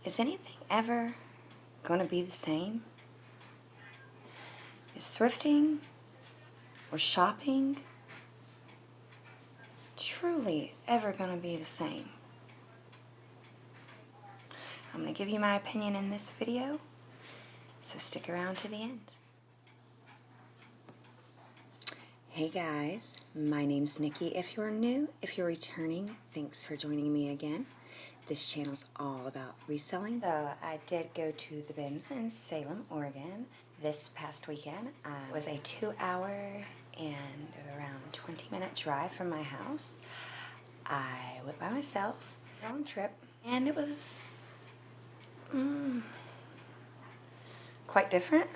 Is anything ever going to be the same? Is thrifting or shopping truly ever going to be the same? I'm going to give you my opinion in this video, so stick around to the end. Hey guys, my name's Nikki. If you're new, if you're returning, thanks for joining me again. This channel's all about reselling. So I did go to the bins in Salem, Oregon this past weekend. It was a 2-hour and around 20-minute drive from my house. I went by myself, long trip, and it was quite different.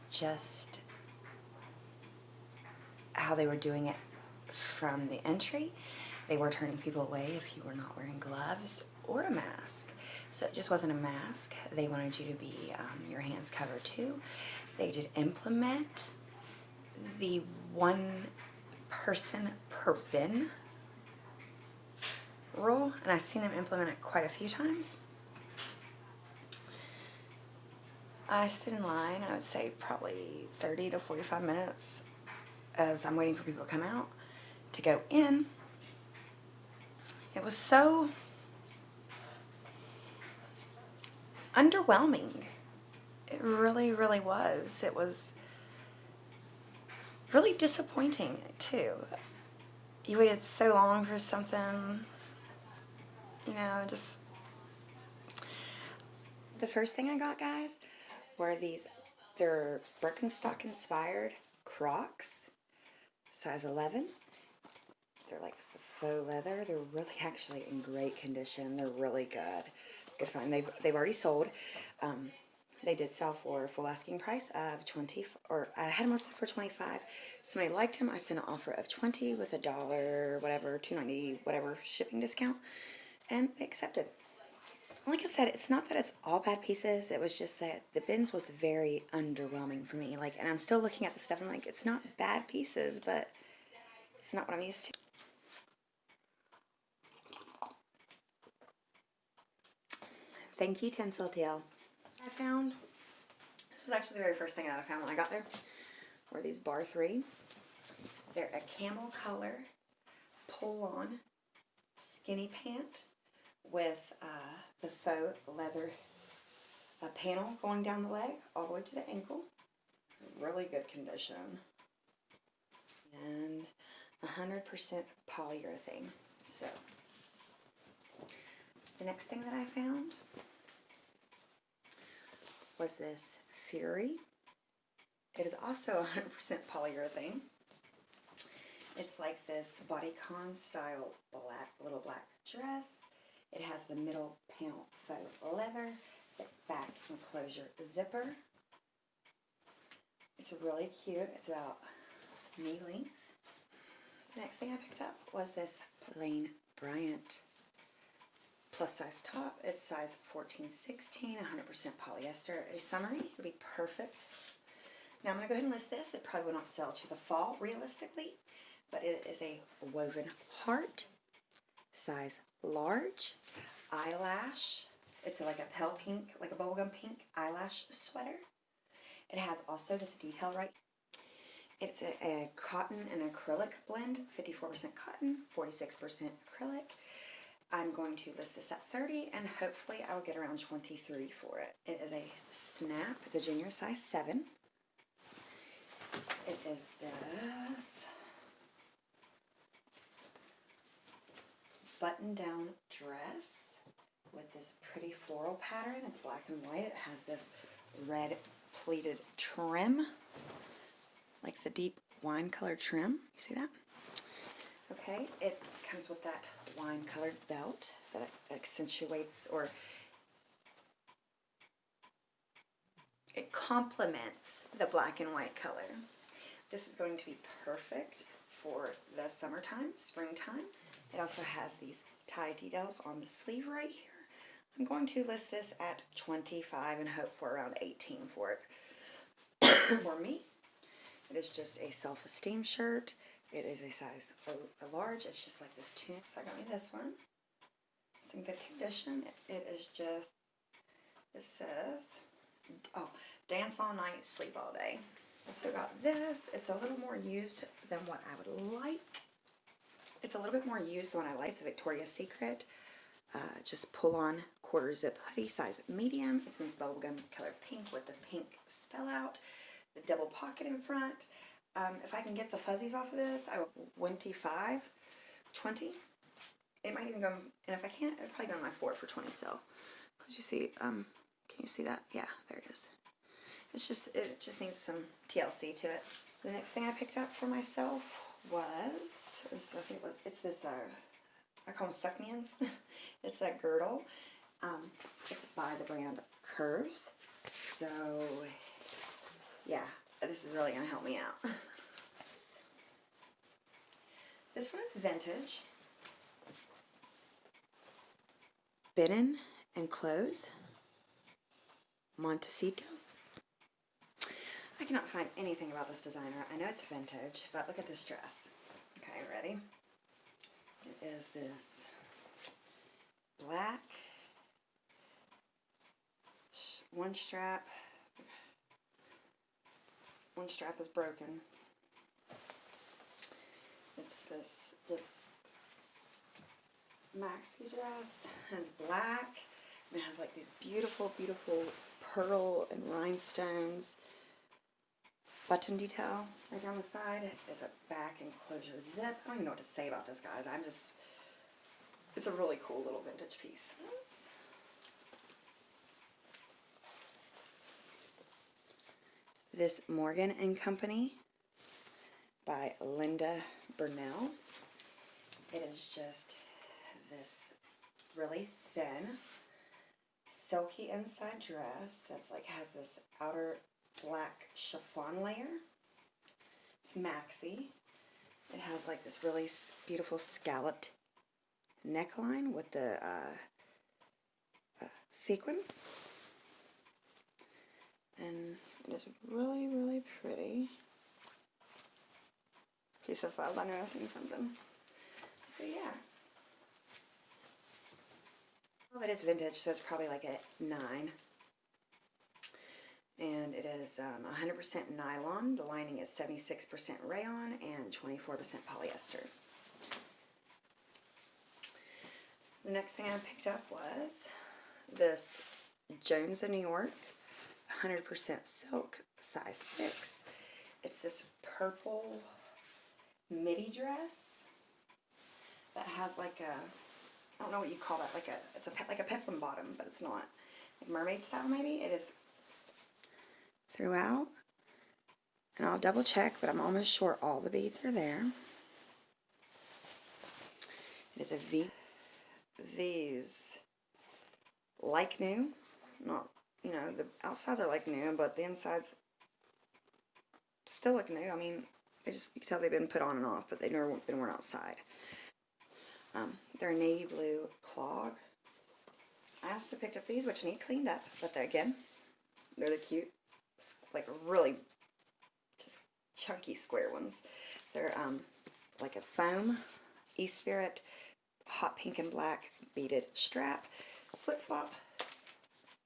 Just how they were doing it from the entry. They were turning people away if you were not wearing gloves or a mask. So it just wasn't a mask. They wanted you to be your hands covered too. They did implement the one person per bin rule, and I've seen them implement it quite a few times. I stood in line, I would say probably 30 to 45 minutes as I'm waiting for people to come out to go in. It was so underwhelming. It really, really was. It was really disappointing too. You waited so long for something, you know, just... The first thing I got, guys, were they're Birkenstock inspired Crocs, size 11. They're like faux leather. They're really actually in great condition. They're really good. Good find. They've already sold. They did sell for full asking price of $20, or I had them listed for $25. Somebody liked them. I sent an offer of $20 with $1, whatever, $2.90, whatever shipping discount, and they accepted. Like I said, it's not that it's all bad pieces. It was just that the bins was very underwhelming for me. Like, and I'm still looking at the stuff and I'm like, it's not bad pieces, but it's not what I'm used to. Thank you, Tinseltail. I found, this was actually the very first thing that I found when I got there, were these Bar 3. They're a camel color pull-on skinny pant with the faux leather panel going down the leg all the way to the ankle. Really good condition. And 100% polyurethane. So, the next thing that I found was this Fury. It is also 100% polyurethane. It's like this bodycon style little black dress. It has the middle panel faux leather, the back enclosure zipper. It's really cute. It's about knee length. The next thing I picked up was this plain Bryant plus size top. It's size 14-16, 100% polyester. A summery would be perfect. Now I'm going to go ahead and list this. It probably will not sell to the fall realistically, but it is a woven heart, size large, eyelash. It's like a pale pink, like a bubblegum pink eyelash sweater. It has also this detail right. It's a cotton and acrylic blend, 54% cotton, 46% acrylic. I'm going to list this at $30, and hopefully I will get around $23 for it. It is a snap. It's a junior size 7. It is this button-down dress with this pretty floral pattern. It's black and white. It has this red pleated trim, like the deep wine colored trim. You see that? Okay, it comes with that wine colored belt that accentuates, or it complements the black and white color. This is going to be perfect for the summertime, springtime. It also has these tie details on the sleeve right here. I'm going to list this at $25 and hope for around $18 for it. For me, it is just a self-esteem shirt. It is a size a large. It's just like this tunic. So I got me this one. It's in good condition. It is just, it says, oh, dance all night, sleep all day. So got this. It's a little more used than what I would like. It's a little bit more used than what I like. It's a Victoria's Secret. Just pull on quarter zip hoodie, size medium. It's in this bubblegum colored pink with the pink spell out. The double pocket in front. If I can get the fuzzies off of this, I will 25.20. It might even go, and if I can't, it'll probably go on my 4 for 20 sale. Cause you see, can you see that? Yeah, there it is. It just needs some TLC to it. The next thing I picked up for myself was, it's this, I call them suck-me-ins. It's that girdle. It's by the brand Curves. So, yeah, this is really going to help me out. This one is vintage. Bidden and Close. Montecito. I cannot find anything about this designer. I know it's vintage, but look at this dress. Okay, ready? It is this black, one strap is broken. It's this just maxi dress, and it's black, and it has like these beautiful, beautiful pearl and rhinestones. Button detail right there on the side. Is a back enclosure zip. I don't even know what to say about this, guys. It's a really cool little vintage piece. Oops. This Morgan & Company by Linda Burnell. It is just this really thin, silky inside dress that's like has this outer black chiffon layer. It's maxi. It has like this really beautiful scalloped neckline with the sequins, and it is really, really pretty. Piece of file. I know I was seeing something. So yeah. Well, it is vintage, so it's probably like a 9. And it is 100% nylon. The lining is 76% rayon and 24% polyester. The next thing I picked up was this Jones of New York, 100% silk, size 6. It's this purple midi dress that has like a, I don't know what you call that, it's like a peplum bottom, but it's not. Like mermaid style maybe. It is throughout, and I'll double check, but I'm almost sure all the beads are there. It is a V. These like new, not, you know, the outsides are like new, but the insides still look new. I mean, you can tell they've been put on and off, but they've never been worn outside. They're a navy blue clog. I also picked up these, which need cleaned up, but they're the cute, like really just chunky square ones. They're like a foam E-Spirit hot pink and black beaded strap, flip-flop.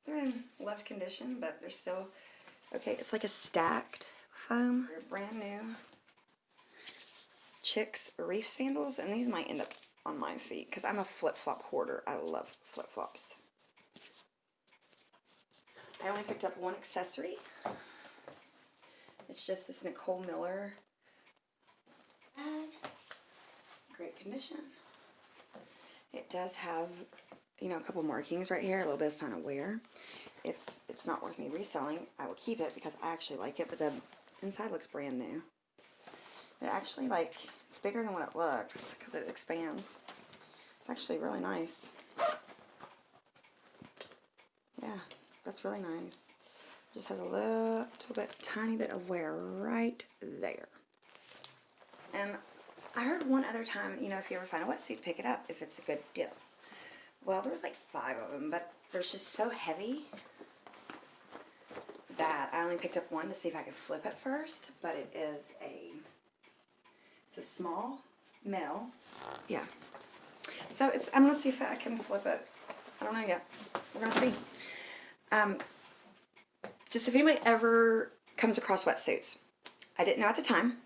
They're in left condition, but they're still okay. It's like a stacked foam. They're brand new Chicks reef sandals, and these might end up on my feet because I'm a flip-flop hoarder. I love flip-flops. I only picked up one accessory. It's just this Nicole Miller bag. Great condition. It does have, you know, a couple markings right here, a little bit of sign of wear. If it's not worth me reselling, I will keep it because I actually like it, but the inside looks brand new. It actually, like, it's bigger than what it looks because it expands. It's actually really nice. Yeah, that's really nice. Just has a little bit, tiny bit of wear right there. And I heard one other time, you know, if you ever find a wetsuit, pick it up if it's a good deal. Well, there was like 5 of them, but they're just so heavy that I only picked up one to see if I could flip it first. But it's a small male. Yeah. So I'm going to see if I can flip it. I don't know yet. We're going to see. Just if anybody ever comes across wetsuits. I didn't know at the time,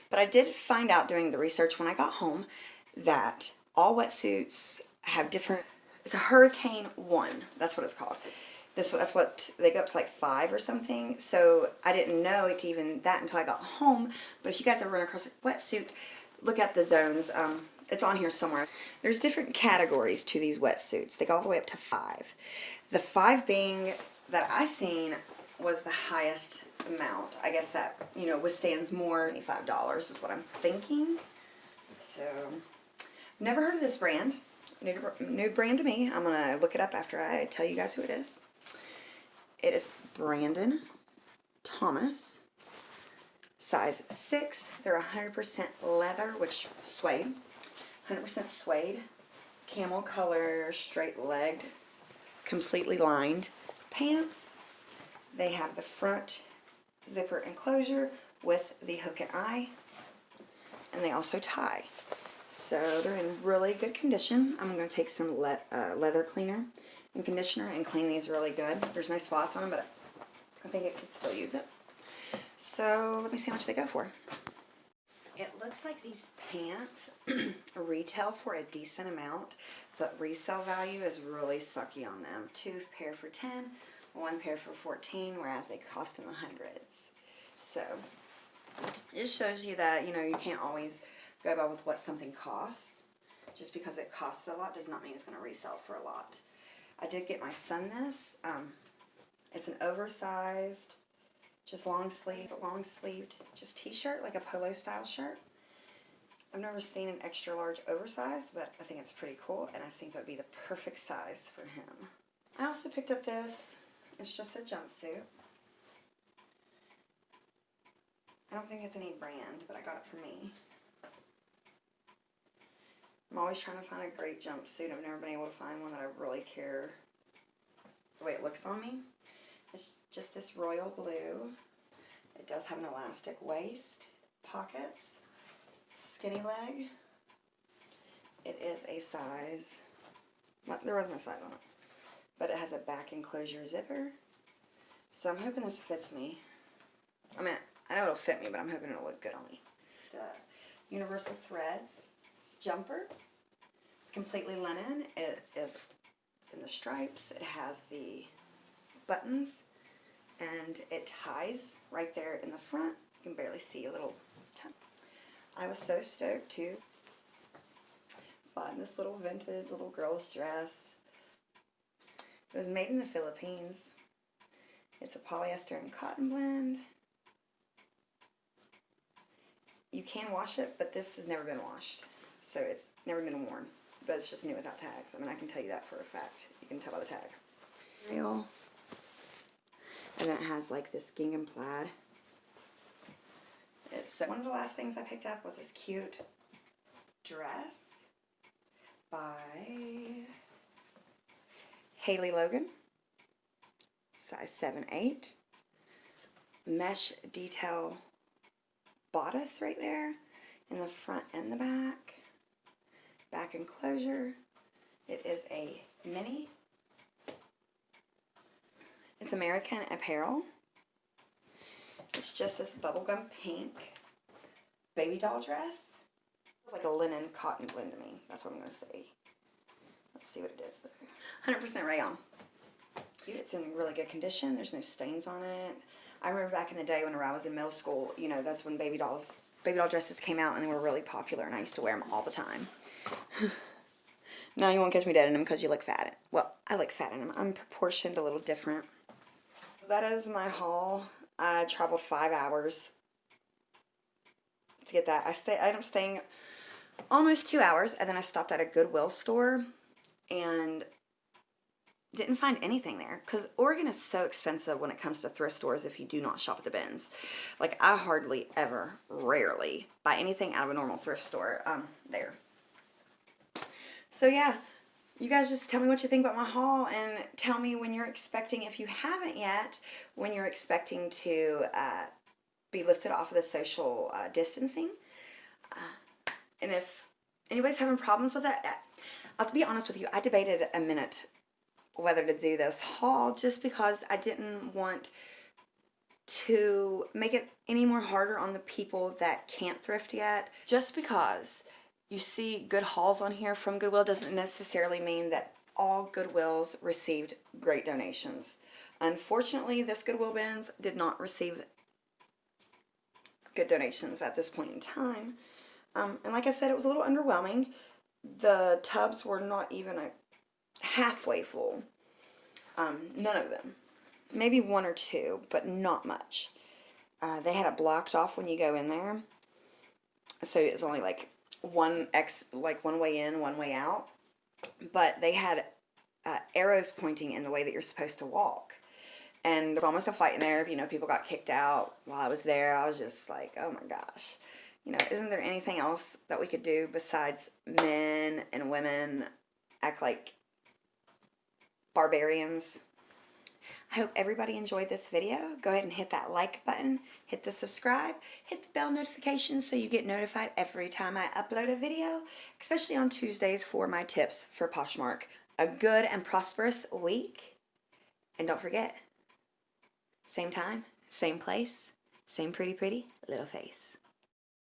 but I did find out doing the research when I got home that all wetsuits have different, it's a Hurricane 1, that's what it's called. That's what, they go up to like 5 or something, so I didn't know it even that until I got home. But if you guys ever run across a wetsuit, look at the zones. It's on here somewhere. There's different categories to these wetsuits. They go all the way up to 5. The 5 being that I seen was the highest amount. I guess that, you know, withstands more than $25 is what I'm thinking. So, never heard of this brand. New brand to me. I'm going to look it up after I tell you guys who it is. It is Brandon Thomas. Size 6. They're 100% leather, which suede. 100% suede. Camel color, straight-legged, completely lined pants. They have the front zipper enclosure with the hook and eye, and they also tie. So they're in really good condition. I'm going to take some leather cleaner and conditioner and clean these really good. There's no spots on them, but I think it could still use it. So let me see how much they go for. It looks like these pants retail for a decent amount, but resale value is really sucky on them. 2 pair for 10, 1 pair for 14, whereas they cost in the hundreds. So it just shows you that, you know, you can't always go by with what something costs. Just because it costs a lot does not mean it's going to resell for a lot. I did get my son this. It's an oversized, just long-sleeved, just t-shirt, like a polo style shirt. I've never seen an extra large oversized, but I think it's pretty cool, and I think it would be the perfect size for him. I also picked up this. It's just a jumpsuit. I don't think it's any brand, but I got it for me. I'm always trying to find a great jumpsuit. I've never been able to find one that I really care the way it looks on me. It's just this royal blue. It does have an elastic waist, pockets, skinny leg. It is a size, well, there was no size on it, but it has a back enclosure zipper. So I'm hoping this fits me. I mean, I know it'll fit me, but I'm hoping it'll look good on me. It's a Universal Threads jumper. It's completely linen. It is in the stripes. It has the buttons, and it ties right there in the front. You can barely see a little tuck. I was so stoked to find this little vintage little girl's dress. It was made in the Philippines. It's a polyester and cotton blend. You can wash it, but this has never been washed, so it's never been worn. But it's just new without tags. I mean, I can tell you that for a fact. You can tell by the tag. Real. And then it has like this gingham plaid. It's one of the last things I picked up was this cute dress by Haley Logan, size 7/8. Mesh detail bodice right there in the front and the back. Back enclosure. It is a mini. It's American Apparel. It's just this bubblegum pink baby doll dress. It's like a linen cotton blend to me. That's what I'm going to say. Let's see what it is though. 100% rayon. It's in really good condition. There's no stains on it. I remember back in the day when I was in middle school, you know, that's when baby doll dresses came out and they were really popular, and I used to wear them all the time. Now you won't catch me dead in them because you look fat. Well, I look fat in them. I'm proportioned a little different. That is my haul. I traveled 5 hours to get that. I ended up staying almost 2 hours, and then I stopped at a Goodwill store and didn't find anything there, because Oregon is so expensive when it comes to thrift stores if you do not shop at the bins. Like, I hardly ever, rarely buy anything out of a normal thrift store there. So yeah, you guys just tell me what you think about my haul, and tell me when you're expecting, if you haven't yet, when you're expecting to be lifted off of the social distancing. And if anybody's having problems with it, I'll be honest with you, I debated a minute whether to do this haul just because I didn't want to make it any more harder on the people that can't thrift yet. Just because you see good hauls on here from Goodwill doesn't necessarily mean that all Goodwills received great donations. Unfortunately, this Goodwill bins did not receive good donations at this point in time. And like I said, it was a little underwhelming. The tubs were not even halfway full. None of them. Maybe one or two, but not much. They had it blocked off when you go in there, so it was only like one way in, one way out. But they had arrows pointing in the way that you're supposed to walk, and there was almost a fight in there. You know, people got kicked out while I was there. I was just like, oh my gosh, you know, isn't there anything else that we could do besides men and women act like barbarians? I hope everybody enjoyed this video. Go ahead and hit that like button, hit the subscribe, hit the bell notification so you get notified every time I upload a video, especially on Tuesdays for my tips for Poshmark. A good and prosperous week. And don't forget, same time, same place, same pretty little face.